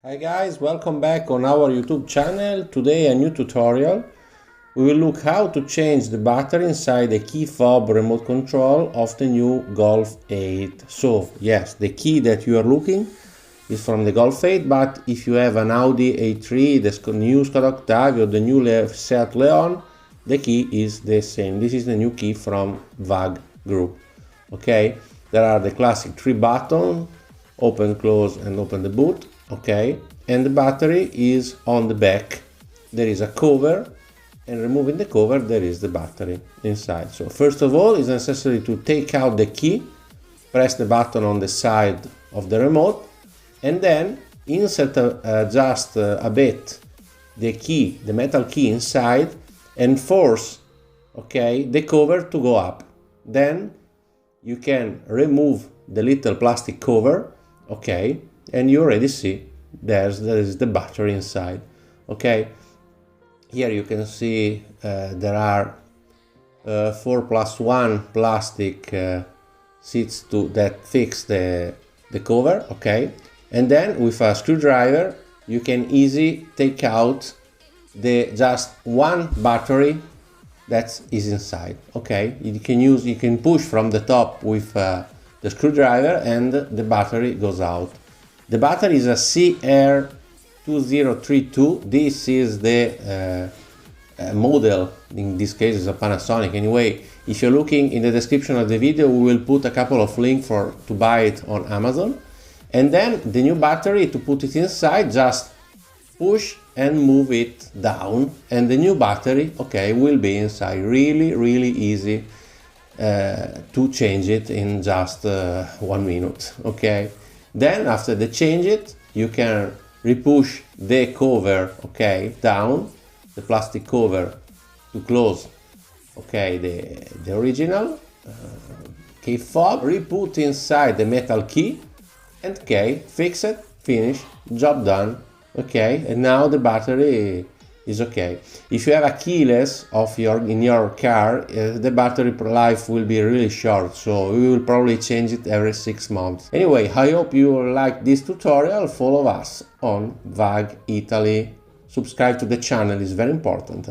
Hi guys, welcome back on our YouTube channel. Today a new tutorial. We will look how to change the battery inside the key fob remote control of the new Golf 8. So yes, the key that you are looking is from the Golf 8, but if you have an Audi A3, the new Skoda Octavia or the new Seat Leon, the key is the same. This is the new key from VAG group. Okay, there are the classic 3 buttons, open, close and open the boot. Okay, and the battery is on the back. There is a cover, and removing the cover there is the battery inside. So first of all, it's necessary to take out the key, press the button on the side of the remote, and then insert just a bit the key, the metal key inside, and force, okay, the cover to go up. Then you can remove the little plastic cover, okay, and you already see there is the battery inside. Okay, here you can see there are 4+1 plastic seats that fix the cover. Okay, and then with a screwdriver you can easily take out the just one battery that is inside. Okay, you can push from the top with the screwdriver and the battery goes out. The battery is a CR2032. This is the model, in this case is a Panasonic. Anyway, if you're looking in the description of the video, we will put a couple of links to buy it on Amazon. And then the new battery, to put it inside, just push and move it down, and the new battery, okay, will be inside. Really easy to change it in just 1 minute. Okay. Then after the change it, you can repush the cover, okay, down, the plastic cover, to close, okay, the original key fob, re-put inside the metal key, and okay, fix it, finish, job done. Okay, and now the battery is okay. If you have a keyless in your car, the battery life will be really short, so we will probably change it every 6 months. Anyway, I hope you like this tutorial. Follow us on VAG Italy. Subscribe to the channel, is very important.